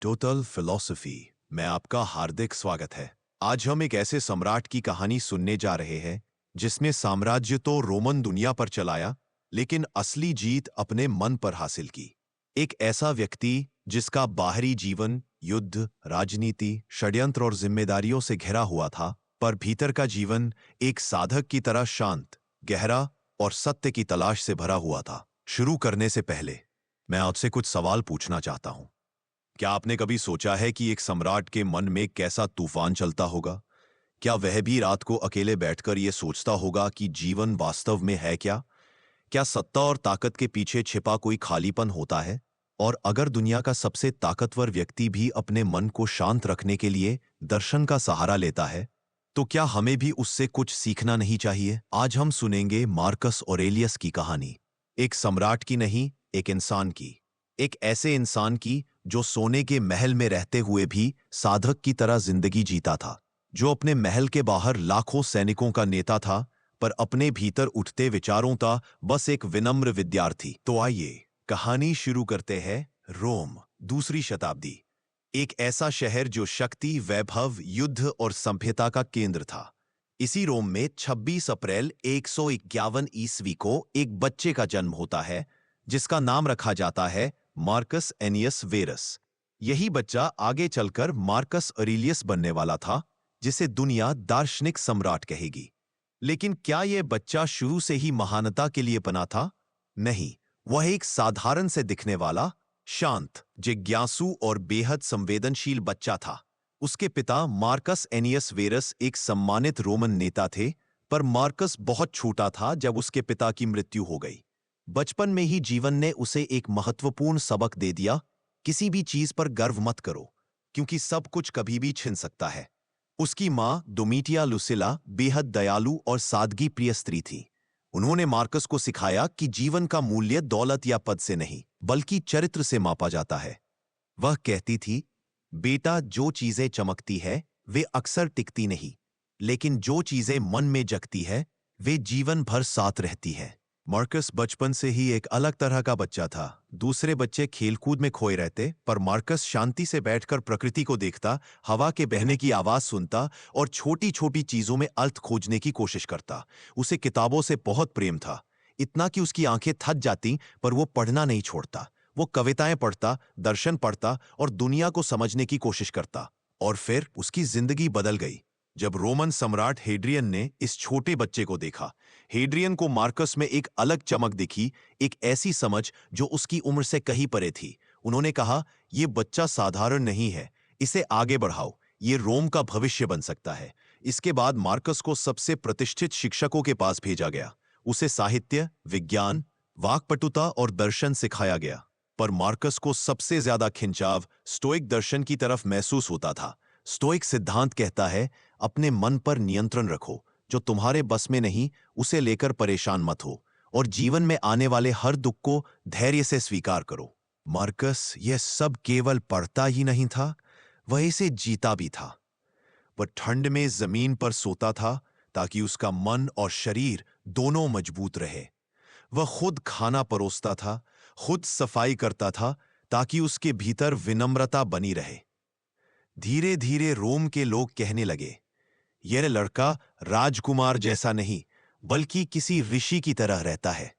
Total philosophy में आपका हार्दिक स्वागत है। आज हम एक ऐसे सम्राट की कहानी सुनने जा रहे हैं जिसने साम्राज्य तो रोमन दुनिया पर चलाया, लेकिन असली जीत अपने मन पर हासिल की। एक ऐसा व्यक्ति जिसका बाहरी जीवन युद्ध, राजनीति, षड्यंत्र और जिम्मेदारियों से घिरा हुआ था, पर भीतर का जीवन एक साधक की तरह शांत, गहरा और सत्य की तलाश से भरा हुआ था। शुरू करने से पहले मैं आपसे कुछ सवाल पूछना चाहता हूं। क्या आपने कभी सोचा है कि एक सम्राट के मन में कैसा तूफान चलता होगा? क्या वह भी रात को अकेले बैठकर यह सोचता होगा कि जीवन वास्तव में है क्या? क्या सत्ता और ताकत के पीछे छिपा कोई खालीपन होता है? और अगर दुनिया का सबसे ताकतवर व्यक्ति भी अपने मन को शांत रखने के लिए दर्शन का सहारा लेता है, तो क्या हमें भी उससे कुछ सीखना नहीं चाहिए? आज हम सुनेंगे मार्कस ऑरेलियस की कहानी। एक सम्राट की नहीं, एक इंसान की। एक ऐसे इंसान की जो सोने के महल में रहते हुए भी साधक की तरह जिंदगी जीता था, जो अपने महल के बाहर लाखों सैनिकों का नेता था, पर अपने भीतर उठते विचारों का बस एक विनम्र विद्यार्थी। तो आइए कहानी शुरू करते हैं। रोम, दूसरी शताब्दी। एक ऐसा शहर जो शक्ति, वैभव, युद्ध और सभ्यता का केंद्र था। इसी रोम में 26 अप्रैल 151 ईस्वी को एक बच्चे का जन्म होता है जिसका नाम रखा जाता है मार्कस एनियस वेरस। यही बच्चा आगे चलकर मार्कस ऑरेलियस बनने वाला था, जिसे दुनिया दार्शनिक सम्राट कहेगी। लेकिन क्या यह बच्चा शुरू से ही महानता के लिए बना था? नहीं, वह एक साधारण से दिखने वाला, शांत, जिज्ञासु और बेहद संवेदनशील बच्चा था। उसके पिता मार्कस एनियस वेरस एक सम्मानित रोमन नेता थे, पर मार्कस बहुत छोटा था जब उसके पिता की मृत्यु हो गई। बचपन में ही जीवन ने उसे एक महत्वपूर्ण सबक दे दिया, किसी भी चीज पर गर्व मत करो, क्योंकि सब कुछ कभी भी छिन सकता है। उसकी मां डोमिटिया लुसिला बेहद दयालु और सादगी प्रिय स्त्री थी। उन्होंने मार्कस को सिखाया कि जीवन का मूल्य दौलत या पद से नहीं, बल्कि चरित्र से मापा जाता है। वह कहती थी, बेटा, जो चीजें चमकती है वे अक्सर टिकती नहीं, लेकिन जो चीजें मन में जगती है वे जीवन भर साथ रहती है। मार्कस बचपन से ही एक अलग तरह का बच्चा था। दूसरे बच्चे खेलकूद में खोए रहते, पर मार्कस शांति से बैठकर प्रकृति को देखता, हवा के बहने की आवाज सुनता और छोटी छोटी चीजों में अर्थ खोजने की कोशिश करता। उसे किताबों से बहुत प्रेम था, इतना कि उसकी आंखें थक जाती, पर वो पढ़ना नहीं छोड़ता। वो कविताएं पढ़ता, दर्शन पढ़ता और दुनिया को समझने की कोशिश करता। और फिर उसकी जिंदगी बदल गई जब रोमन सम्राट हेड्रियन ने इस छोटे बच्चे को देखा। हेड्रियन को मार्कस में एक अलग चमक दिखी, एक ऐसी समझ जो उसकी उम्र से कहीं परे थी। उन्होंने कहा, यह बच्चा साधारण नहीं है, इसे आगे बढ़ाओ, ये रोम का भविष्य बन सकता है। इसके बाद मार्कस को सबसे प्रतिष्ठित शिक्षकों के पास भेजा गया। उसे साहित्य, विज्ञान, वाक्पटुता और दर्शन सिखाया गया। पर मार्कस को सबसे ज्यादा खिंचाव स्टोइक दर्शन की तरफ महसूस होता था। स्टोइक सिद्धांत कहता है, अपने मन पर नियंत्रण रखो, जो तुम्हारे बस में नहीं उसे लेकर परेशान मत हो, और जीवन में आने वाले हर दुख को धैर्य से स्वीकार करो। मार्कस यह सब केवल पढ़ता ही नहीं था, वह इसे जीता भी था। वह ठंड में जमीन पर सोता था ताकि उसका मन और शरीर दोनों मजबूत रहे। वह खुद खाना परोसता था, खुद सफाई करता था, ताकि उसके भीतर विनम्रता बनी रहे। धीरे धीरे रोम के लोग कहने लगे, यह लड़का राजकुमार जैसा नहीं, बल्कि किसी ऋषि की तरह रहता है।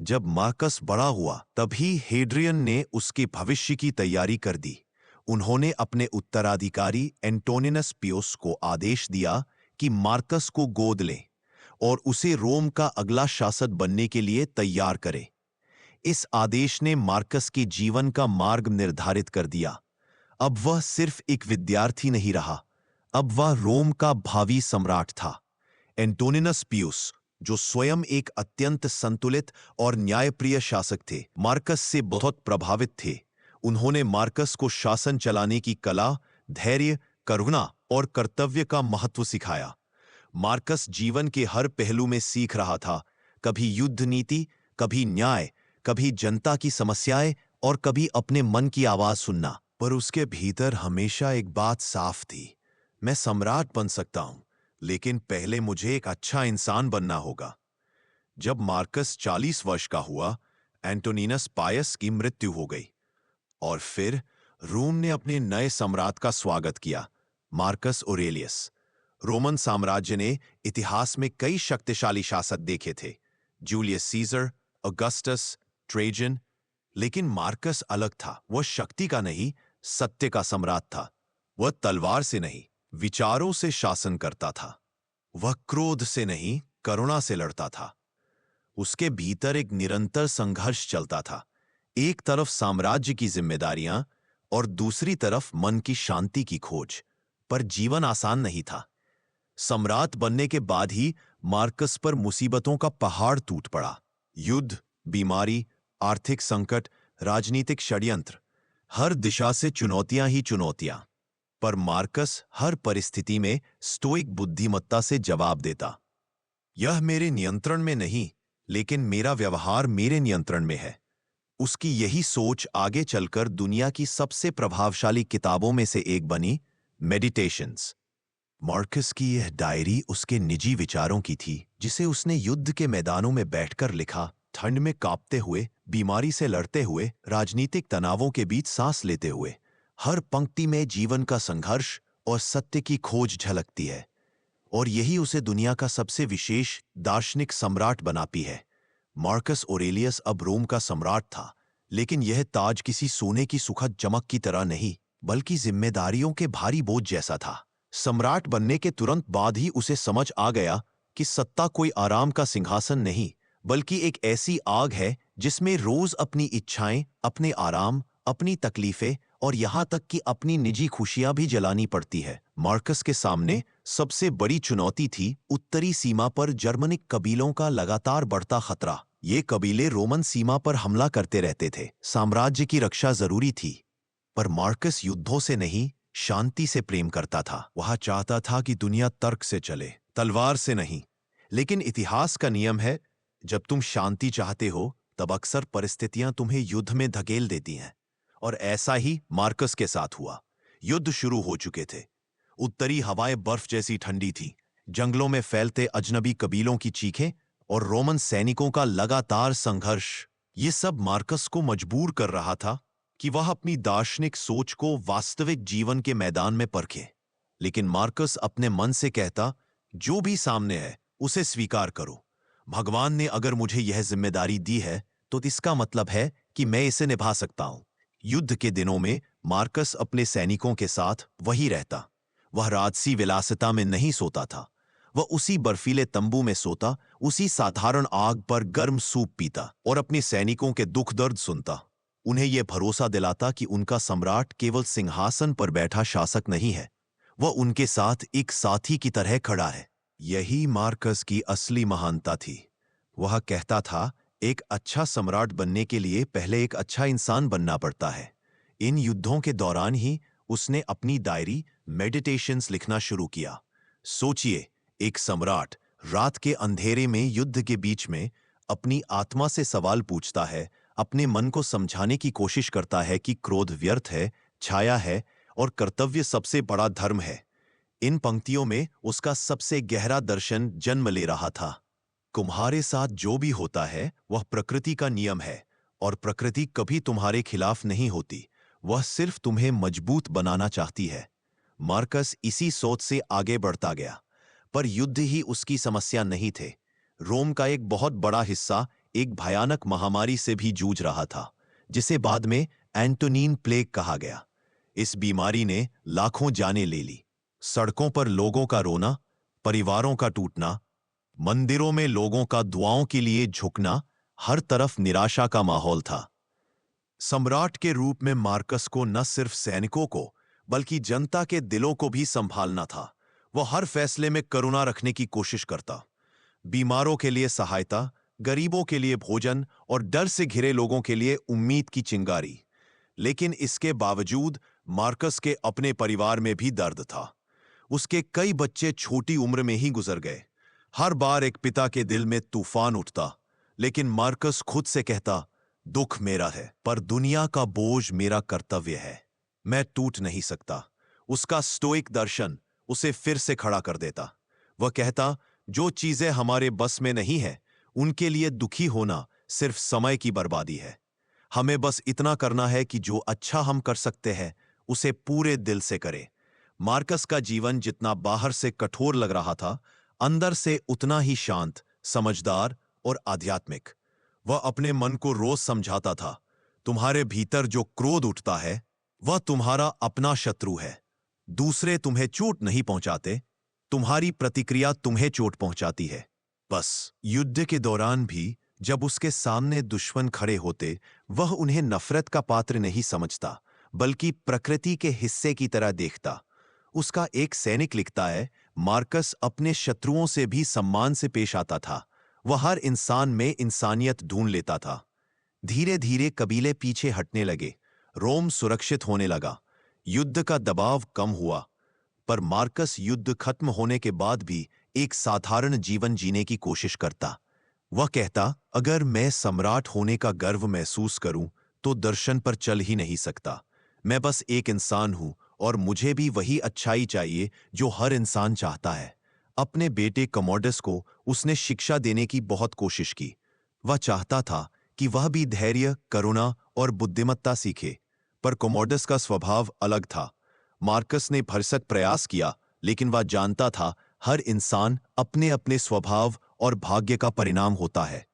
जब मार्कस बड़ा हुआ, तभी हेड्रियन ने उसके भविष्य की तैयारी कर दी। उन्होंने अपने उत्तराधिकारी एंटोनिनस पियोस को आदेश दिया कि मार्कस को गोद ले और उसे रोम का अगला शासक बनने के लिए तैयार करे। इस आदेश ने मार्कस के जीवन का मार्ग निर्धारित कर दिया। अब वह सिर्फ एक विद्यार्थी नहीं रहा, अब वह रोम का भावी सम्राट था। एंटोनिनस पियुस, जो स्वयं एक अत्यंत संतुलित और न्यायप्रिय शासक थे, मार्कस से बहुत प्रभावित थे। उन्होंने मार्कस को शासन चलाने की कला, धैर्य, करुणा और कर्तव्य का महत्व सिखाया। मार्कस जीवन के हर पहलू में सीख रहा था, कभी युद्ध नीति, कभी न्याय, कभी जनता की समस्याएं और कभी अपने मन की आवाज सुनना। पर उसके भीतर हमेशा एक बात साफ थी, मैं सम्राट बन सकता हूं, लेकिन पहले मुझे एक अच्छा इंसान बनना होगा। जब मार्कस 40 वर्ष का हुआ, एंटोनिनस पायस की मृत्यु हो गई, और फिर रोम ने अपने नए सम्राट का स्वागत किया, मार्कस ऑरेलियस। रोमन साम्राज्य ने इतिहास में कई शक्तिशाली शासक देखे थे, जूलियस सीजर, ऑगस्टस, ट्रेजन। लेकिन मार्कस अलग था। वह शक्ति का नहीं, सत्य का सम्राट था। वह तलवार से नहीं, विचारों से शासन करता था। वह क्रोध से नहीं, करुणा से लड़ता था। उसके भीतर एक निरंतर संघर्ष चलता था। एक तरफ साम्राज्य की जिम्मेदारियां और दूसरी तरफ मन की शांति की खोज। पर जीवन आसान नहीं था। सम्राट बनने के बाद ही मार्कस पर मुसीबतों का पहाड़ टूट पड़ा। युद्ध, बीमारी, आर्थिक संकट, राजनीतिक षड्यंत्र, हर दिशा से चुनौतियां ही चुनौतियां। पर मार्कस हर परिस्थिति में स्टोइक बुद्धिमत्ता से जवाब देता। यह मेरे नियंत्रण में नहीं, लेकिन मेरा व्यवहार मेरे नियंत्रण में है। उसकी यही सोच आगे चलकर दुनिया की सबसे प्रभावशाली किताबों में से एक बनी, मेडिटेशंस। मार्कस की यह डायरी उसके निजी विचारों की थी, जिसे उसने युद्ध के मैदानों में बैठकर लिखा, ठंड में कांपते हुए, बीमारी से लड़ते हुए, राजनीतिक तनावों के बीच सांस लेते हुए। हर पंक्ति में जीवन का संघर्ष और सत्य की खोज झलकती है। और यही उसे दुनिया का सबसे विशेष दार्शनिक सम्राट बनाती है। मार्कस ऑरेलियस अब रोम का सम्राट था, लेकिन यह ताज किसी सोने की सुखद चमक की तरह नहीं, बल्कि जिम्मेदारियों के भारी बोझ जैसा था। सम्राट बनने के तुरंत बाद ही उसे समझ आ गया कि सत्ता कोई आराम का सिंहासन नहीं, बल्कि एक ऐसी आग है जिसमें रोज अपनी इच्छाएं, अपने आराम, अपनी तकलीफें और यहां तक कि अपनी निजी खुशियां भी जलानी पड़ती है। मार्कस के सामने सबसे बड़ी चुनौती थी उत्तरी सीमा पर जर्मनिक कबीलों का लगातार बढ़ता खतरा। ये कबीले रोमन सीमा पर हमला करते रहते थे। साम्राज्य की रक्षा जरूरी थी, पर मार्कस युद्धों से नहीं, शांति से प्रेम करता था। वह चाहता था कि दुनिया तर्क से चले, तलवार से नहीं। लेकिन इतिहास का नियम है, जब तुम शांति चाहते हो तब अक्सर परिस्थितियां तुम्हें युद्ध में धकेल देती हैं। और ऐसा ही मार्कस के साथ हुआ। युद्ध शुरू हो चुके थे। उत्तरी हवाएं बर्फ जैसी ठंडी थी। जंगलों में फैलते अजनबी कबीलों की चीखें और रोमन सैनिकों का लगातार संघर्ष, ये सब मार्कस को मजबूर कर रहा था कि वह अपनी दार्शनिक सोच को वास्तविक जीवन के मैदान में परखे। लेकिन मार्कस अपने मन से कहता, जो भी सामने है उसे स्वीकार करो। भगवान ने अगर मुझे यह जिम्मेदारी दी है तो इसका मतलब है कि मैं इसे निभा सकता हूं। युद्ध के दिनों में मार्कस अपने सैनिकों के साथ वही रहता। वह राजसी विलासिता में नहीं सोता था। वह उसी बर्फीले तंबू में सोता, उसी साधारण आग पर गर्म सूप पीता और अपने सैनिकों के दुख दर्द सुनता। उन्हें यह भरोसा दिलाता कि उनका सम्राट केवल सिंहासन पर बैठा शासक नहीं है, वह उनके साथ एक साथी की तरह खड़ा है। यही मार्कस की असली महानता थी। वह कहता था, एक अच्छा सम्राट बनने के लिए पहले एक अच्छा इंसान बनना पड़ता है। इन युद्धों के दौरान ही उसने अपनी डायरी मेडिटेशंस लिखना शुरू किया। सोचिए, एक सम्राट रात के अंधेरे में युद्ध के बीच में अपनी आत्मा से सवाल पूछता है, अपने मन को समझाने की कोशिश करता है कि क्रोध व्यर्थ है, छाया है और कर्तव्य सबसे बड़ा धर्म है। इन पंक्तियों में उसका सबसे गहरा दर्शन जन्म ले रहा था। तुम्हारे साथ जो भी होता है वह प्रकृति का नियम है, और प्रकृति कभी तुम्हारे खिलाफ नहीं होती, वह सिर्फ तुम्हें मजबूत बनाना चाहती है। मार्कस इसी सोच से आगे बढ़ता गया। पर युद्ध ही उसकी समस्या नहीं थे। रोम का एक बहुत बड़ा हिस्सा एक भयानक महामारी से भी जूझ रहा था, जिसे बाद में एंटोनीन प्लेग कहा गया। इस बीमारी ने लाखों जानें ले ली। सड़कों पर लोगों का रोना, परिवारों का टूटना, मंदिरों में लोगों का दुआओं के लिए झुकना, हर तरफ निराशा का माहौल था। सम्राट के रूप में मार्कस को न सिर्फ सैनिकों को, बल्कि जनता के दिलों को भी संभालना था। वह हर फैसले में करुणा रखने की कोशिश करता। बीमारों के लिए सहायता, गरीबों के लिए भोजन और डर से घिरे लोगों के लिए उम्मीद की चिंगारी। लेकिन इसके बावजूद मार्कस के अपने परिवार में भी दर्द था। उसके कई बच्चे छोटी उम्र में ही गुजर गए। हर बार एक पिता के दिल में तूफान उठता, लेकिन मार्कस खुद से कहता, दुख मेरा है, पर दुनिया का बोझ मेरा कर्तव्य है। मैं टूट नहीं सकता। उसका स्टोइक दर्शन उसे फिर से खड़ा कर देता। वह कहता, जो चीजें हमारे बस में नहीं है, उनके लिए दुखी होना सिर्फ समय की बर्बादी है। हमें बस इतना करना है कि जो अच्छा हम कर सकते हैं उसे पूरे दिल से करें। मार्कस का जीवन जितना बाहर से कठोर लग रहा था, अंदर से उतना ही शांत, समझदार और आध्यात्मिक। वह अपने मन को रोज समझाता था, तुम्हारे भीतर जो क्रोध उठता है वह तुम्हारा अपना शत्रु है। दूसरे तुम्हें चोट नहीं पहुंचाते, तुम्हारी प्रतिक्रिया तुम्हें चोट पहुंचाती है। बस युद्ध के दौरान भी जब उसके सामने दुश्मन खड़े होते, वह उन्हें नफरत का पात्र नहीं समझता, बल्कि प्रकृति के हिस्से की तरह देखता। उसका एक सैनिक लिखता है, मार्कस अपने शत्रुओं से भी सम्मान से पेश आता था। वह हर इंसान में इंसानियत ढूंढ लेता था। धीरे धीरे कबीले पीछे हटने लगे, रोम सुरक्षित होने लगा, युद्ध का दबाव कम हुआ। पर मार्कस युद्ध खत्म होने के बाद भी एक साधारण जीवन जीने की कोशिश करता। वह कहता, अगर मैं सम्राट होने का गर्व महसूस करूं तो दर्शन पर चल ही नहीं सकता। मैं बस एक इंसान हूं और मुझे भी वही अच्छाई चाहिए जो हर इंसान चाहता है। अपने बेटे कमोडस को उसने शिक्षा देने की बहुत कोशिश की। वह चाहता था कि वह भी धैर्य, करुणा और बुद्धिमत्ता सीखे, पर कमोडस का स्वभाव अलग था। मार्कस ने भरसक प्रयास किया, लेकिन वह जानता था हर इंसान अपने अपने स्वभाव और भाग्य का परिणाम होता है।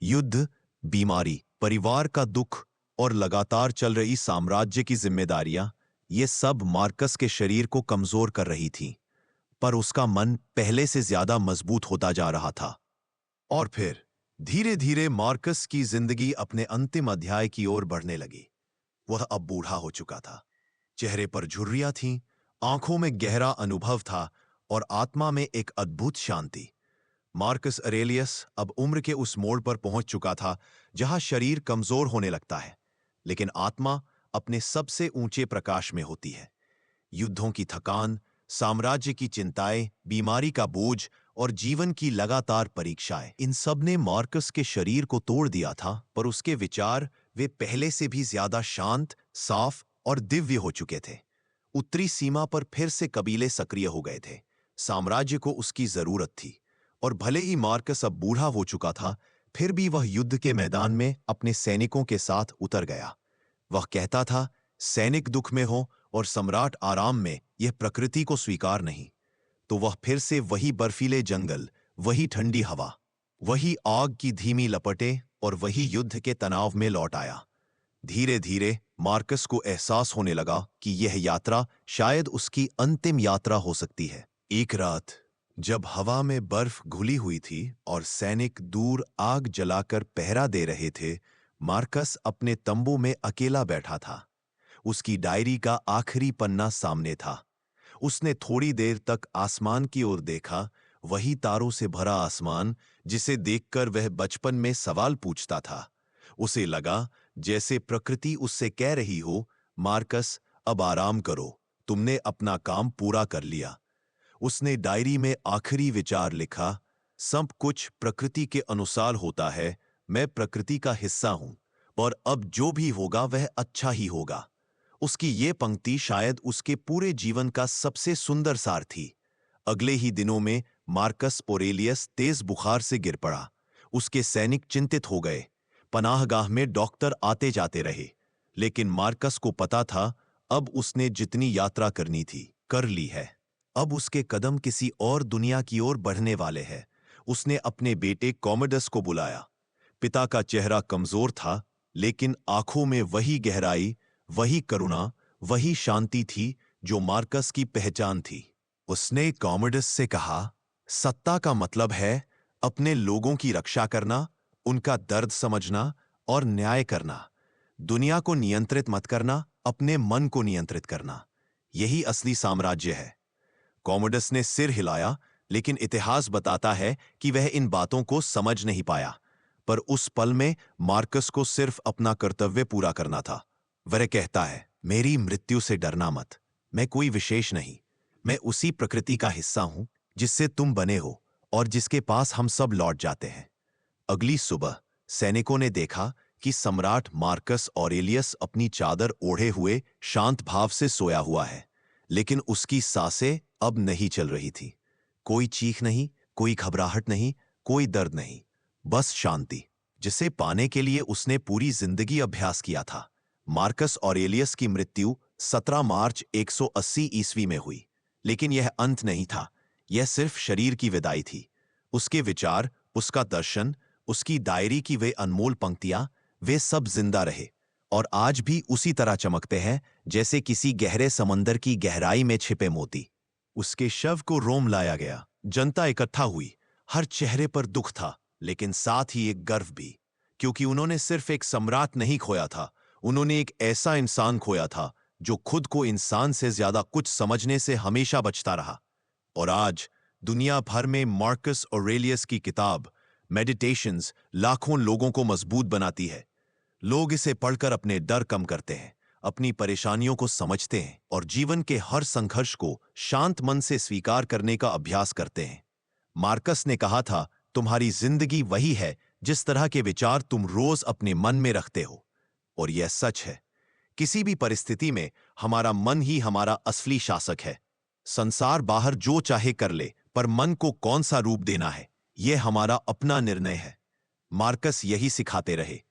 युद्ध, बीमारी, परिवार का दुख और लगातार चल रही साम्राज्य की जिम्मेदारियां, ये सब मार्कस के शरीर को कमजोर कर रही थीं, पर उसका मन पहले से ज्यादा मजबूत होता जा रहा था। और फिर धीरे धीरे मार्कस की जिंदगी अपने अंतिम अध्याय की ओर बढ़ने लगी। वह अब बूढ़ा हो चुका था, चेहरे पर झुर्रियां थीं, आंखों में गहरा अनुभव था और आत्मा में एक अद्भुत शांति। मार्कस अरेलियस अब उम्र के उस मोड़ पर पहुंच चुका था जहां शरीर कमजोर होने लगता है, लेकिन आत्मा अपने सबसे ऊंचे प्रकाश में होती है। युद्धों की थकान, साम्राज्य की चिंताएं, बीमारी का बोझ और जीवन की लगातार परीक्षाएं, इन सब ने मार्कस के शरीर को तोड़ दिया था, पर उसके विचार वे पहले से भी ज्यादा शांत, साफ और दिव्य हो चुके थे। उत्तरी सीमा पर फिर से कबीले सक्रिय हो गए थे। साम्राज्य को उसकी जरूरत थी, और भले ही मार्कस अब बूढ़ा हो चुका था, फिर भी वह युद्ध के मैदान में अपने सैनिकों के साथ उतर गया। वह कहता था, सैनिक दुख में हो और सम्राट आराम में, यह प्रकृति को स्वीकार नहीं। तो वह फिर से वही बर्फीले जंगल, वही ठंडी हवा, वही आग की धीमी लपटें और वही युद्ध के तनाव में लौट आया। धीरे धीरे मार्कस को एहसास होने लगा कि यह यात्रा शायद उसकी अंतिम यात्रा हो सकती है। एक रात जब हवा में बर्फ घुली हुई थी और सैनिक दूर आग जलाकर पहरा दे रहे थे, मार्कस अपने तंबू में अकेला बैठा था। उसकी डायरी का आखिरी पन्ना सामने था। उसने थोड़ी देर तक आसमान की ओर देखा, वही तारों से भरा आसमान जिसे देखकर वह बचपन में सवाल पूछता था। उसे लगा जैसे प्रकृति उससे कह रही हो, मार्कस, अब आराम करो, तुमने अपना काम पूरा कर लिया। उसने डायरी में आखिरी विचार लिखा, सब कुछ प्रकृति के अनुसार होता है, मैं प्रकृति का हिस्सा हूं, और अब जो भी होगा वह अच्छा ही होगा। उसकी ये पंक्ति शायद उसके पूरे जीवन का सबसे सुंदर सार थी। अगले ही दिनों में मार्कस पोरेलियस तेज बुखार से गिर पड़ा। उसके सैनिक चिंतित हो गए। पनाहगाह में डॉक्टर आते जाते रहे, लेकिन मार्कस को पता था अब उसने जितनी यात्रा करनी थी कर ली है। अब उसके कदम किसी और दुनिया की ओर बढ़ने वाले हैं। उसने अपने बेटे कॉमोडस को बुलाया। पिता का चेहरा कमजोर था, लेकिन आंखों में वही गहराई, वही करुणा, वही शांति थी जो मार्कस की पहचान थी। उसने कॉमोडस से कहा, सत्ता का मतलब है अपने लोगों की रक्षा करना, उनका दर्द समझना और न्याय करना। दुनिया को नियंत्रित मत करना, अपने मन को नियंत्रित करना। यही असली साम्राज्य है। कॉमोडस ने सिर हिलाया, लेकिन इतिहास बताता है कि वह इन बातों को समझ नहीं पाया। पर उस पल में मार्कस को सिर्फ अपना कर्तव्य पूरा करना था। वह कहता है, मेरी मृत्यु से डरना मत, मैं कोई विशेष नहीं, मैं उसी प्रकृति का हिस्सा हूं जिससे तुम बने हो और जिसके पास हम सब लौट जाते हैं। अगली सुबह सैनिकों ने देखा कि सम्राट मार्कस ऑरेलियस अपनी चादर ओढ़े हुए शांत भाव से सोया हुआ है, लेकिन उसकी सांसें अब नहीं चल रही थी। कोई चीख नहीं, कोई घबराहट नहीं, कोई दर्द नहीं, बस शांति। जिसे पाने के लिए उसने पूरी जिंदगी अभ्यास किया था। मार्कस ऑरेलियस की मृत्यु 17 मार्च 180 ईस्वी में हुई, लेकिन यह अंत नहीं था। यह सिर्फ शरीर की विदाई थी। उसके विचार, उसका दर्शन, उसकी डायरी की वे अनमोल पंक्तियां, वे सब जिंदा रहे और आज भी उसी तरह चमकते हैं जैसे किसी गहरे समंदर की गहराई में छिपे मोती। उसके शव को रोम लाया गया। जनता इकट्ठा हुई। हर चेहरे पर दुख था, लेकिन साथ ही एक गर्व भी, क्योंकि उन्होंने सिर्फ एक सम्राट नहीं खोया था, उन्होंने एक ऐसा इंसान खोया था जो खुद को इंसान से ज्यादा कुछ समझने से हमेशा बचता रहा। और आज दुनिया भर में मार्कस ऑरेलियस की किताब मेडिटेशंस लाखों लोगों को मजबूत बनाती है। लोग इसे पढ़कर अपने डर कम करते हैं, अपनी परेशानियों को समझते हैं और जीवन के हर संघर्ष को शांत मन से स्वीकार करने का अभ्यास करते हैं। मार्कस ने कहा था, तुम्हारी जिंदगी वही है जिस तरह के विचार तुम रोज अपने मन में रखते हो। और यह सच है। किसी भी परिस्थिति में हमारा मन ही हमारा असली शासक है। संसार बाहर जो चाहे कर ले, पर मन को कौन सा रूप देना है, यह हमारा अपना निर्णय है। मार्कस यही सिखाते रहे।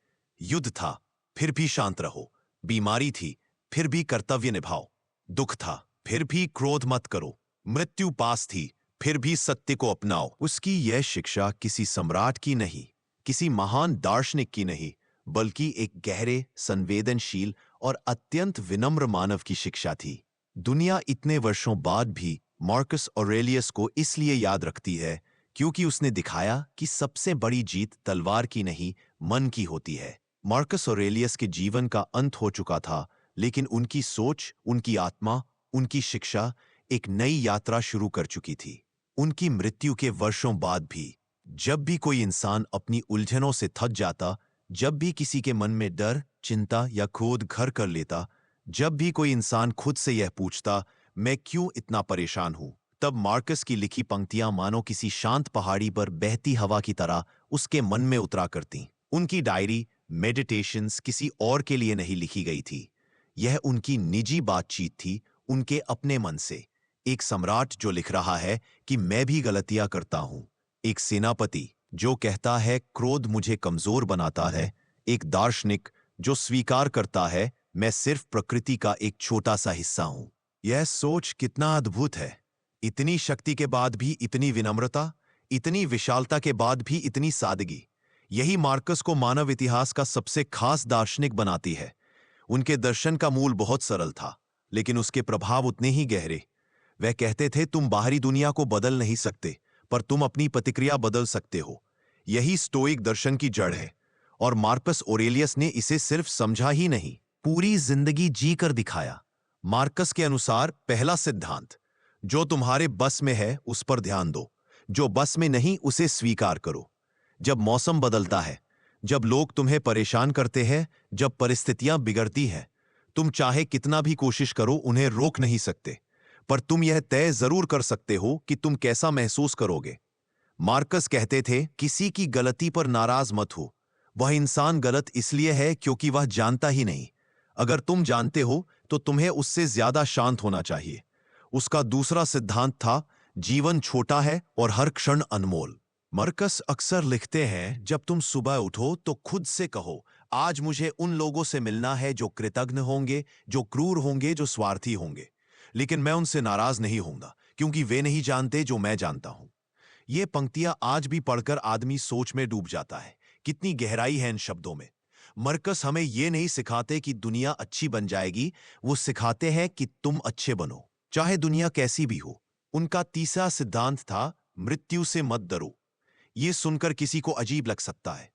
युद्ध था, फिर भी शांत रहो। बीमारी थी, फिर भी कर्तव्य निभाओ। दुख था, फिर भी क्रोध मत करो। मृत्यु पास थी, फिर भी सत्य को अपनाओ। उसकी यह शिक्षा किसी सम्राट की नहीं, किसी महान दार्शनिक की नहीं, बल्कि एक गहरे, संवेदनशील और अत्यंत विनम्र मानव की शिक्षा थी। दुनिया इतने वर्षों बाद भी मार्कस ऑरेलियस को इसलिए याद रखती है क्योंकि उसने दिखाया कि सबसे बड़ी जीत तलवार की नहीं, मन की होती है। मार्कस ऑरेलियस के जीवन का अंत हो चुका था, लेकिन उनकी सोच, उनकी आत्मा, उनकी शिक्षा एक नई यात्रा शुरू कर चुकी थी। उनकी मृत्यु के वर्षों बाद भी जब भी कोई इंसान अपनी उलझनों से थक जाता, जब भी किसी के मन में डर, चिंता या क्रोध घर कर लेता, जब भी कोई इंसान खुद से यह पूछता, मैं क्यों इतना परेशान हूं, तब मार्कस की लिखी पंक्तियां मानो किसी शांत पहाड़ी पर बहती हवा की तरह उसके मन में उतरा करती। उनकी डायरी मेडिटेशंस किसी और के लिए नहीं लिखी गई थी। यह उनकी निजी बातचीत थी, उनके अपने मन से। एक सम्राट जो लिख रहा है कि मैं भी गलतियां करता हूं। एक सेनापति जो कहता है क्रोध मुझे कमजोर बनाता है। एक दार्शनिक जो स्वीकार करता है मैं सिर्फ प्रकृति का एक छोटा सा हिस्सा हूं। यह सोच कितना अद्भुत है। इतनी शक्ति के बाद भी इतनी विनम्रता, इतनी विशालता के बाद भी इतनी सादगी। यही मार्कस को मानव इतिहास का सबसे खास दार्शनिक बनाती है। उनके दर्शन का मूल बहुत सरल था, लेकिन उसके प्रभाव उतने ही गहरे। वह कहते थे, तुम बाहरी दुनिया को बदल नहीं सकते, पर तुम अपनी प्रतिक्रिया बदल सकते हो। यही स्टोइक दर्शन की जड़ है। और मार्कस ऑरेलियस ने इसे सिर्फ समझा ही नहीं, पूरी जिंदगी जी कर दिखाया। मार्कस के अनुसार पहला सिद्धांत, जो तुम्हारे बस में है उस पर ध्यान दो, जो बस में नहीं उसे स्वीकार करो। जब मौसम बदलता है, जब लोग तुम्हें परेशान करते हैं, जब परिस्थितियां बिगड़ती हैं, तुम चाहे कितना भी कोशिश करो उन्हें रोक नहीं सकते, पर तुम यह तय जरूर कर सकते हो कि तुम कैसा महसूस करोगे। मार्कस कहते थे, किसी की गलती पर नाराज मत हो। वह इंसान गलत इसलिए है क्योंकि वह जानता ही नहीं। अगर तुम जानते हो तो तुम्हें उससे ज्यादा शांत होना चाहिए। उसका दूसरा सिद्धांत था, जीवन छोटा है और हर क्षण अनमोल। मार्कस अक्सर लिखते हैं, जब तुम सुबह उठो तो खुद से कहो, आज मुझे उन लोगों से मिलना है जो कृतज्ञ होंगे, जो क्रूर होंगे, जो स्वार्थी होंगे, लेकिन मैं उनसे नाराज नहीं होऊंगा क्योंकि वे नहीं जानते जो मैं जानता हूं। ये पंक्तियां आज भी पढ़कर आदमी सोच में डूब जाता है। कितनी गहराई है इन शब्दों में। मार्कस हमें ये नहीं सिखाते कि दुनिया अच्छी बन जाएगी, वो सिखाते हैं कि तुम अच्छे बनो, चाहे दुनिया कैसी भी हो। उनका तीसरा सिद्धांत था, मृत्यु से मत डरो। ये सुनकर किसी को अजीब लग सकता है,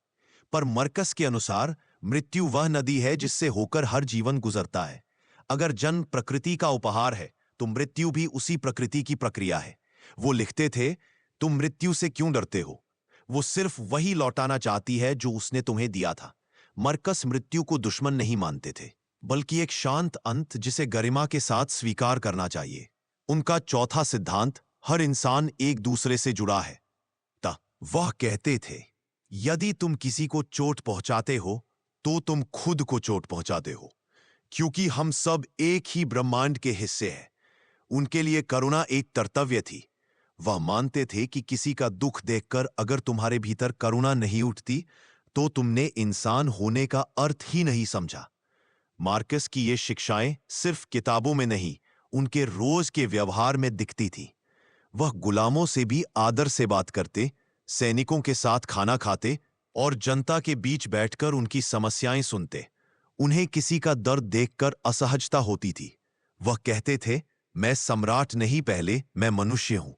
पर मार्कस के अनुसार मृत्यु वह नदी है जिससे होकर हर जीवन गुजरता है। अगर जन्म प्रकृति का उपहार है, तो मृत्यु भी उसी प्रकृति की प्रक्रिया है। वो लिखते थे, तुम मृत्यु से क्यों डरते हो? वो सिर्फ वही लौटाना चाहती है जो उसने तुम्हें दिया था। मार्कस मृत्यु को दुश्मन नहीं मानते थे, बल्कि एक शांत अंत जिसे गरिमा के साथ स्वीकार करना चाहिए। उनका चौथा सिद्धांत, हर इंसान एक दूसरे से जुड़ा है। वह कहते थे, यदि तुम किसी को चोट पहुंचाते हो तो तुम खुद को चोट पहुंचाते हो, क्योंकि हम सब एक ही ब्रह्मांड के हिस्से हैं। उनके लिए करुणा एक कर्तव्य थी। वह मानते थे कि किसी का दुख देखकर अगर तुम्हारे भीतर करुणा नहीं उठती तो तुमने इंसान होने का अर्थ ही नहीं समझा। मार्कस की ये शिक्षाएं सिर्फ किताबों में नहीं, उनके रोज के व्यवहार में दिखती थी। वह गुलामों से भी आदर से बात करते, सैनिकों के साथ खाना खाते और जनता के बीच बैठकर उनकी समस्याएं सुनते। उन्हें किसी का दर्द देखकर असहजता होती थी। वह कहते थे, मैं सम्राट नहीं, पहले मैं मनुष्य हूं।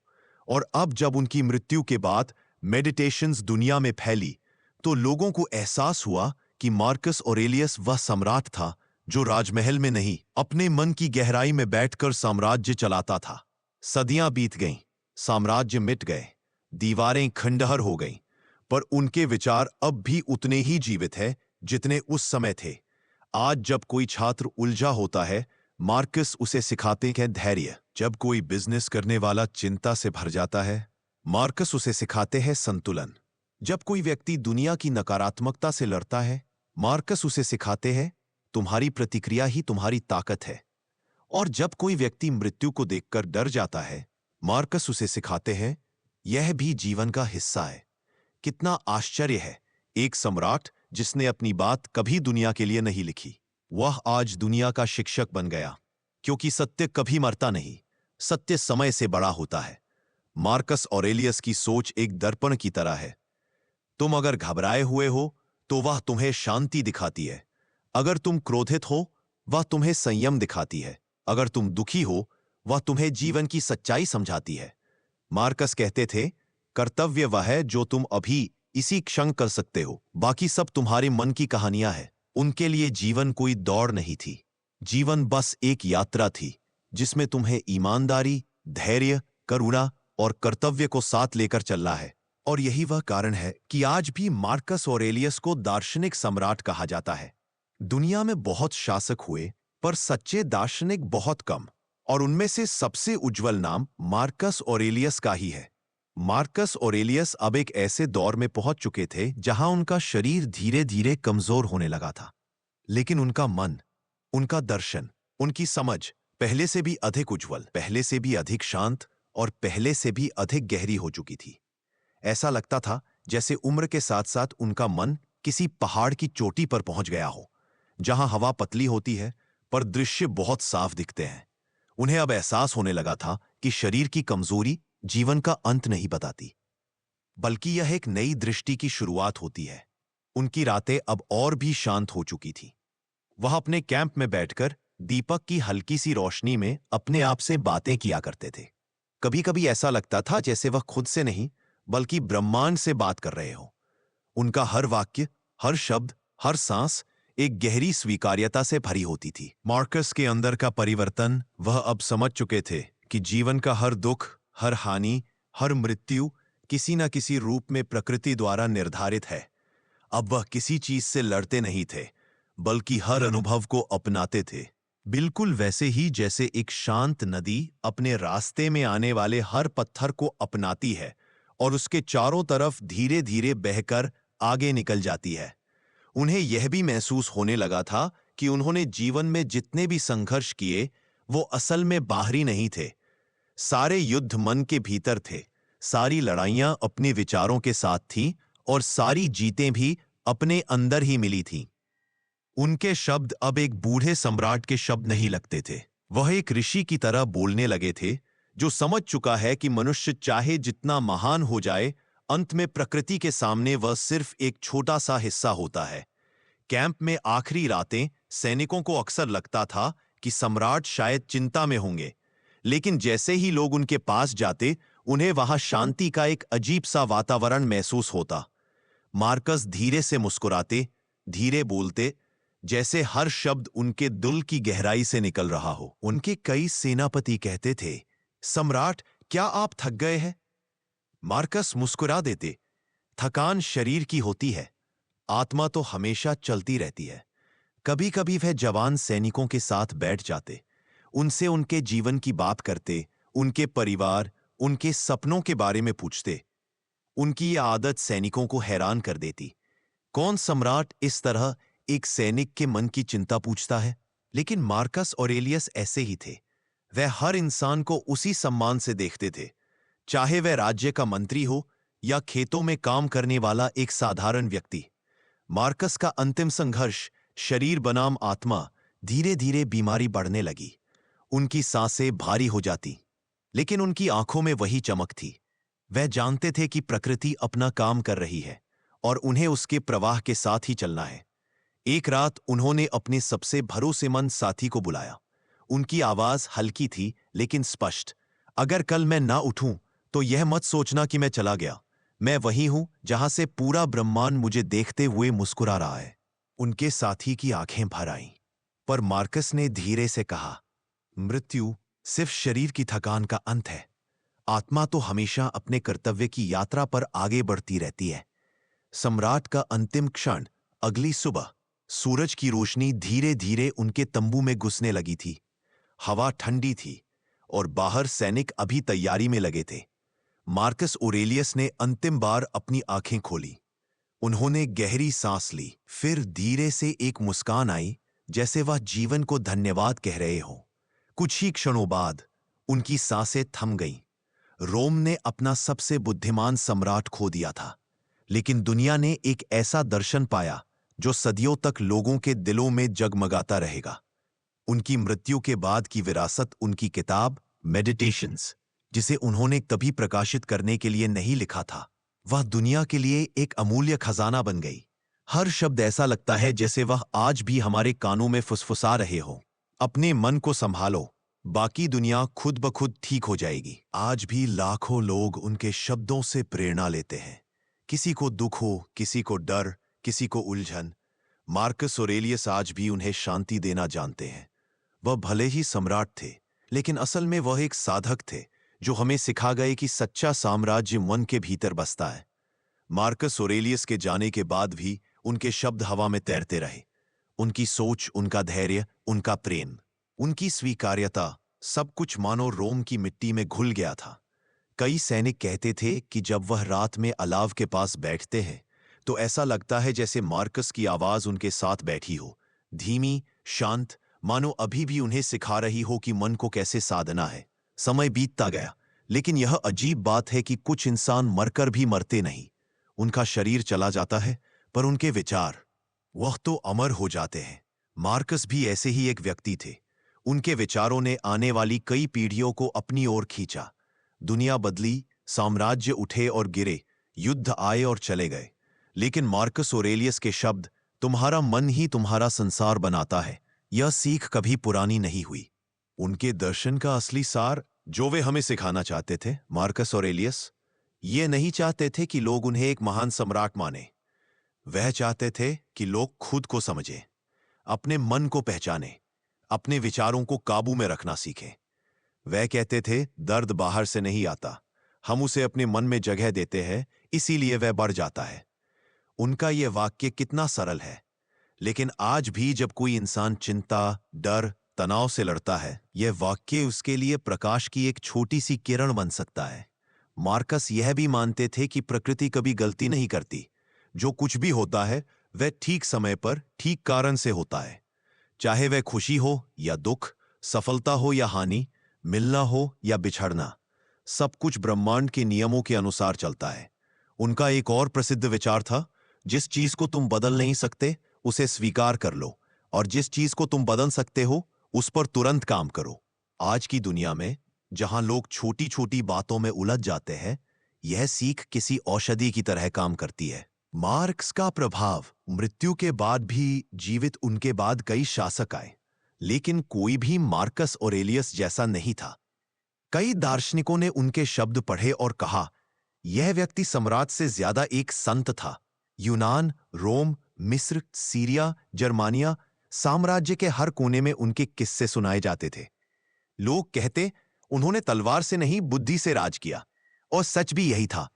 और अब जब उनकी मृत्यु के बाद मेडिटेशंस दुनिया में फैली, तो लोगों को एहसास हुआ कि मार्कस ऑरेलियस वह सम्राट था जो राजमहल में नहीं, अपने मन की गहराई में बैठकर साम्राज्य चलाता था। सदियां बीत गईं, साम्राज्य मिट गए, दीवारें खंडहर हो गईं, पर उनके विचार अब भी उतने ही जीवित हैं जितने उस समय थे। आज जब कोई छात्र उलझा होता है, मार्कस उसे सिखाते हैं धैर्य। जब कोई बिजनेस करने वाला चिंता से भर जाता है, मार्कस उसे सिखाते हैं संतुलन। जब कोई व्यक्ति दुनिया की नकारात्मकता से लड़ता है, मार्कस उसे सिखाते हैं, तुम्हारी प्रतिक्रिया ही तुम्हारी ताकत है। और जब कोई व्यक्ति मृत्यु को देखकर डर जाता है, मार्कस उसे सिखाते हैं, यह भी जीवन का हिस्सा है। कितना आश्चर्य है, एक सम्राट जिसने अपनी बात कभी दुनिया के लिए नहीं लिखी, वह आज दुनिया का शिक्षक बन गया। क्योंकि सत्य कभी मरता नहीं, सत्य समय से बड़ा होता है। मार्कस ऑरेलियस की सोच एक दर्पण की तरह है। तुम अगर घबराए हुए हो तो वह तुम्हें शांति दिखाती है। अगर तुम क्रोधित हो, वह तुम्हें संयम दिखाती है। अगर तुम दुखी हो, वह तुम्हें जीवन की सच्चाई समझाती है। मार्कस कहते थे, कर्तव्य वह है जो तुम अभी इसी क्षण कर सकते हो, बाकी सब तुम्हारे मन की कहानियां हैं। उनके लिए जीवन कोई दौड़ नहीं थी, जीवन बस एक यात्रा थी जिसमें तुम्हें ईमानदारी, धैर्य, करुणा और कर्तव्य को साथ लेकर चलना है। और यही वह कारण है कि आज भी मार्कस ऑरेलियस को दार्शनिक सम्राट कहा जाता है। दुनिया में बहुत शासक हुए, पर सच्चे दार्शनिक बहुत कम, और उनमें से सबसे उज्जवल नाम मार्कस ऑरेलियस का ही है। मार्कस ऑरेलियस अब एक ऐसे दौर में पहुंच चुके थे जहां उनका शरीर धीरे धीरे कमजोर होने लगा था, लेकिन उनका मन, उनका दर्शन, उनकी समझ पहले से भी अधिक उज्जवल, पहले से भी अधिक शांत और पहले से भी अधिक गहरी हो चुकी थी। ऐसा लगता था जैसे उम्र के साथ साथ उनका मन किसी पहाड़ की चोटी पर पहुंच गया हो, जहां हवा पतली होती है पर दृश्य बहुत साफ दिखते हैं। उन्हें अब एहसास होने लगा था कि शरीर की कमजोरी जीवन का अंत नहीं बताती, बल्कि यह एक नई दृष्टि की शुरुआत होती है। उनकी रातें अब और भी शांत हो चुकी थी। वह अपने कैंप में बैठकर दीपक की हल्की सी रोशनी में अपने आप से बातें किया करते थे। कभी कभी ऐसा लगता था जैसे वह खुद से नहीं, बल्कि ब्रह्मांड से बात कर रहे हो। उनका हर वाक्य, हर शब्द, हर सांस एक गहरी स्वीकार्यता से भरी होती थी। मार्कस के अंदर का परिवर्तन वह अब समझ चुके थे कि जीवन का हर दुख, हर हानि, हर मृत्यु किसी न किसी रूप में प्रकृति द्वारा निर्धारित है। अब वह किसी चीज से लड़ते नहीं थे, बल्कि हर अनुभव को अपनाते थे। बिल्कुल वैसे ही जैसे एक शांत नदी अपने रास्ते में आने वाले हर पत्थर को अपनाती है और उसके चारों तरफ धीरे धीरे बहकर आगे निकल जाती है। उन्हें यह भी महसूस होने लगा था कि उन्होंने जीवन में जितने भी संघर्ष किए, वो असल में बाहरी नहीं थे। सारे युद्ध मन के भीतर थे, सारी लड़ाइयां अपने विचारों के साथ थीं और सारी जीतें भी अपने अंदर ही मिली थीं। उनके शब्द अब एक बूढ़े सम्राट के शब्द नहीं लगते थे। वह एक ऋषि की तरह बोलने लगे थे, जो समझ चुका है कि मनुष्य चाहे जितना महान हो जाए, अंत में प्रकृति के सामने वह सिर्फ एक छोटा सा हिस्सा होता है। कैंप में आखिरी रातें सैनिकों को अक्सर लगता था कि सम्राट शायद चिंता में होंगे, लेकिन जैसे ही लोग उनके पास जाते, उन्हें वहां शांति का एक अजीब सा वातावरण महसूस होता। मार्कस धीरे से मुस्कुराते, धीरे बोलते, जैसे हर शब्द उनके दिल की गहराई से निकल रहा हो। उनके कई सेनापति कहते थे, सम्राट, क्या आप थक गए हैं? मार्कस मुस्कुरा देते, थकान शरीर की होती है, आत्मा तो हमेशा चलती रहती है। कभी कभी वह जवान सैनिकों के साथ बैठ जाते, उनसे उनके जीवन की बात करते, उनके परिवार, उनके सपनों के बारे में पूछते। उनकी यह आदत सैनिकों को हैरान कर देती। कौन सम्राट इस तरह एक सैनिक के मन की चिंता पूछता है? लेकिन मार्कस ऑरेलियस ऐसे ही थे। वह हर इंसान को उसी सम्मान से देखते थे, चाहे वह राज्य का मंत्री हो या खेतों में काम करने वाला एक साधारण व्यक्ति। मार्कस का अंतिम संघर्ष, शरीर बनाम आत्मा, धीरे धीरे बीमारी बढ़ने लगी। उनकी सांसें भारी हो जाती, लेकिन उनकी आंखों में वही चमक थी। वह जानते थे कि प्रकृति अपना काम कर रही है और उन्हें उसके प्रवाह के साथ ही चलना है। एक रात उन्होंने अपने सबसे भरोसेमंद साथी को बुलाया। उनकी आवाज हल्की थी लेकिन स्पष्ट। अगर कल मैं ना उठूं तो यह मत सोचना कि मैं चला गया। मैं वही हूं जहां से पूरा ब्रह्मांड मुझे देखते हुए मुस्कुरा रहा है। उनके साथी की आंखें भर आईं, पर मार्कस ने धीरे से कहा, मृत्यु सिर्फ शरीर की थकान का अंत है। आत्मा तो हमेशा अपने कर्तव्य की यात्रा पर आगे बढ़ती रहती है। सम्राट का अंतिम क्षण। अगली सुबह सूरज की रोशनी धीरे धीरे उनके तंबू में घुसने लगी थी। हवा ठंडी थी और बाहर सैनिक अभी तैयारी में लगे थे। मार्कस ऑरेलियस ने अंतिम बार अपनी आंखें खोली। उन्होंने गहरी सांस ली, फिर धीरे से एक मुस्कान आई, जैसे वह जीवन को धन्यवाद कह रहे हों। कुछ ही क्षणों बाद उनकी सांसें थम गईं। रोम ने अपना सबसे बुद्धिमान सम्राट खो दिया था, लेकिन दुनिया ने एक ऐसा दर्शन पाया जो सदियों तक लोगों के दिलों में जगमगाता रहेगा। उनकी मृत्यु के बाद की विरासत, उनकी किताब मेडिटेशंस, जिसे उन्होंने कभी प्रकाशित करने के लिए नहीं लिखा था, वह दुनिया के लिए एक अमूल्य खजाना बन गई। हर शब्द ऐसा लगता है जैसे वह आज भी हमारे कानों में फुसफुसा रहे हो। अपने मन को संभालो, बाकी दुनिया खुद ब खुद ठीक हो जाएगी। आज भी लाखों लोग उनके शब्दों से प्रेरणा लेते हैं। किसी को दुख हो, किसी को डर, किसी को उलझन। मार्कस ऑरेलियस आज भी उन्हें शांति देना जानते हैं। वह भले ही सम्राट थे, लेकिन असल में वह एक साधक थे जो हमें सिखा गए कि सच्चा साम्राज्य मन के भीतर बसता है। मार्कस ऑरेलियस के जाने के बाद भी उनके शब्द हवा में तैरते रहे। उनकी सोच, उनका धैर्य, उनका प्रेम, उनकी स्वीकार्यता, सब कुछ मानो रोम की मिट्टी में घुल गया था। कई सैनिक कहते थे कि जब वह रात में अलाव के पास बैठते हैं तो ऐसा लगता है जैसे मार्कस की आवाज उनके साथ बैठी हो, धीमी, शांत, मानो अभी भी उन्हें सिखा रही हो कि मन को कैसे साधना है। समय बीतता गया, लेकिन यह अजीब बात है कि कुछ इंसान मरकर भी मरते नहीं। उनका शरीर चला जाता है, पर उनके विचार, वह तो अमर हो जाते हैं। मार्कस भी ऐसे ही एक व्यक्ति थे। उनके विचारों ने आने वाली कई पीढ़ियों को अपनी ओर खींचा। दुनिया बदली, साम्राज्य उठे और गिरे, युद्ध आए और चले गए, लेकिन मार्कस ऑरेलियस के शब्द, तुम्हारा मन ही तुम्हारा संसार बनाता है, यह सीख कभी पुरानी नहीं हुई। उनके दर्शन का असली सार, जो वे हमें सिखाना चाहते थे, मार्कस ऑरेलियस ये नहीं चाहते थे कि लोग उन्हें एक महान सम्राट माने। वह चाहते थे कि लोग खुद को समझें, अपने मन को पहचानें, अपने विचारों को काबू में रखना सीखें। वह कहते थे, दर्द बाहर से नहीं आता, हम उसे अपने मन में जगह देते हैं, इसीलिए वह बढ़ जाता है। उनका यह वाक्य कितना सरल है, लेकिन आज भी जब कोई इंसान चिंता, डर, तनाव से लड़ता है, यह वाक्य उसके लिए प्रकाश की एक छोटी सी किरण बन सकता है। मार्कस यह भी मानते थे कि प्रकृति कभी गलती नहीं करती। जो कुछ भी होता है वह ठीक समय पर, ठीक कारण से होता है। चाहे वह खुशी हो या दुख, सफलता हो या हानि, मिलना हो या बिछड़ना, सब कुछ ब्रह्मांड के नियमों के अनुसार चलता है। उनका एक और प्रसिद्ध विचार था, जिस चीज को तुम बदल नहीं सकते उसे स्वीकार कर लो, और जिस चीज को तुम बदल सकते हो उस पर तुरंत काम करो। आज की दुनिया में जहां लोग छोटी छोटी बातों में उलझ जाते हैं, यह सीख किसी औषधि की तरह काम करती है। मार्क्स का प्रभाव, मृत्यु के बाद भी जीवित उनके बाद कई शासक आए, लेकिन कोई भी मार्कस ऑरेलियस जैसा नहीं था। कई दार्शनिकों ने उनके शब्द पढ़े और कहा, यह व्यक्ति सम्राट से ज्यादा एक संत था। यूनान, रोम, मिस्र, सीरिया, जर्मानिया, साम्राज्य के हर कोने में उनके किस्से सुनाए जाते थे। लोग कहते, उन्होंने तलवार से नहीं बुद्धि से राज किया, और सच भी यही था।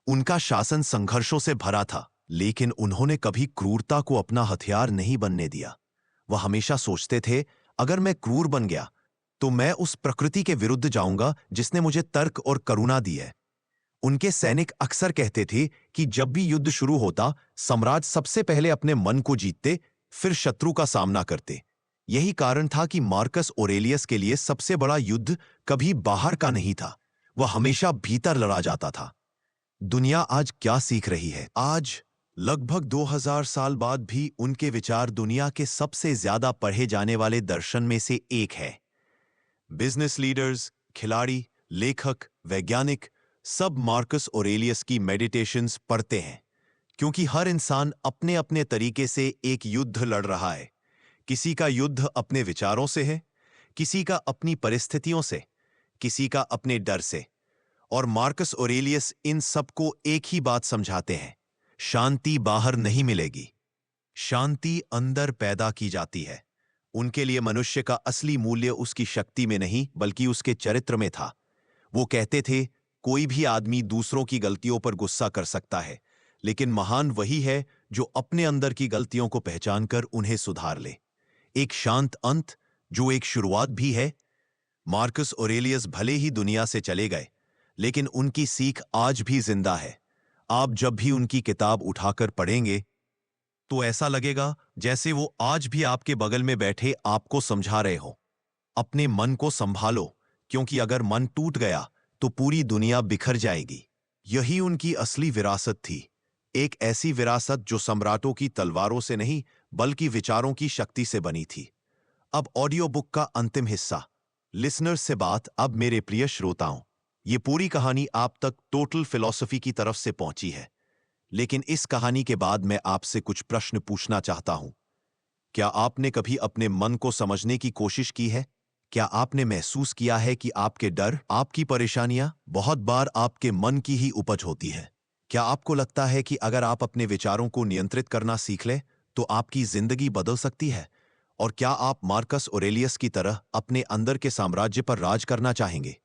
उनका शासन संघर्षों से भरा था, लेकिन उन्होंने कभी क्रूरता को अपना हथियार नहीं बनने दिया। वह हमेशा सोचते थे, अगर मैं क्रूर बन गया तो मैं उस प्रकृति के विरुद्ध जाऊंगा जिसने मुझे तर्क और करुणा दी है। उनके सैनिक अक्सर कहते थे कि जब भी युद्ध शुरू होता, सम्राट सबसे पहले अपने मन को जीतते, फिर शत्रु का सामना करते। यही कारण था कि मार्कस ऑरेलियस के लिए सबसे बड़ा युद्ध कभी बाहर का नहीं था, वह हमेशा भीतर लड़ा जाता था। दुनिया आज क्या सीख रही है? आज लगभग 2000 साल बाद भी उनके विचार दुनिया के सबसे ज्यादा पढ़े जाने वाले दर्शन में से एक है। बिजनेस लीडर्स, खिलाड़ी, लेखक, वैज्ञानिक सब मार्कस ऑरेलियस की मेडिटेशंस पढ़ते हैं, क्योंकि हर इंसान अपने अपने तरीके से एक युद्ध लड़ रहा है। किसी का युद्ध अपने विचारों से है, किसी का अपनी परिस्थितियों से, किसी का अपने डर से। और मार्कस ऑरेलियस इन सबको एक ही बात समझाते हैं, शांति बाहर नहीं मिलेगी, शांति अंदर पैदा की जाती है। उनके लिए मनुष्य का असली मूल्य उसकी शक्ति में नहीं बल्कि उसके चरित्र में था। वो कहते थे, कोई भी आदमी दूसरों की गलतियों पर गुस्सा कर सकता है, लेकिन महान वही है जो अपने अंदर की गलतियों को पहचानकर उन्हें सुधार ले। एक शांत अंत जो एक शुरुआत भी है। मार्कस ऑरेलियस भले ही दुनिया से चले गए, लेकिन उनकी सीख आज भी जिंदा है। आप जब भी उनकी किताब उठाकर पढ़ेंगे तो ऐसा लगेगा जैसे वो आज भी आपके बगल में बैठे आपको समझा रहे हो। अपने मन को संभालो, क्योंकि अगर मन टूट गया तो पूरी दुनिया बिखर जाएगी। यही उनकी असली विरासत थी, एक ऐसी विरासत जो सम्राटों की तलवारों से नहीं बल्कि विचारों की शक्ति से बनी थी। अब ऑडियो बुक का अंतिम हिस्सा, लिसनर्स से बात। अब मेरे प्रिय श्रोताओं, ये पूरी कहानी आप तक टोटल फिलॉसफी की तरफ से पहुंची है, लेकिन इस कहानी के बाद मैं आपसे कुछ प्रश्न पूछना चाहता हूं। क्या आपने कभी अपने मन को समझने की कोशिश की है? क्या आपने महसूस किया है कि आपके डर, आपकी परेशानियां बहुत बार आपके मन की ही उपज होती है? क्या आपको लगता है कि अगर आप अपने विचारों को नियंत्रित करना सीख लें तो आपकी जिंदगी बदल सकती है? और क्या आप मार्कस ऑरेलियस की तरह अपने अंदर के साम्राज्य पर राज करना चाहेंगे?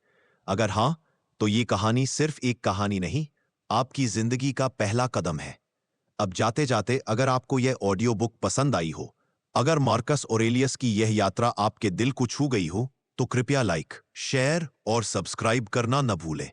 अगर हां, तो ये कहानी सिर्फ एक कहानी नहीं, आपकी जिंदगी का पहला कदम है। अब जाते जाते अगर आपको यह ऑडियो बुक पसंद आई हो, अगर मार्कस ऑरेलियस की यह यात्रा आपके दिल को छू गई हो, तो कृपया लाइक, शेयर और सब्सक्राइब करना न भूलें।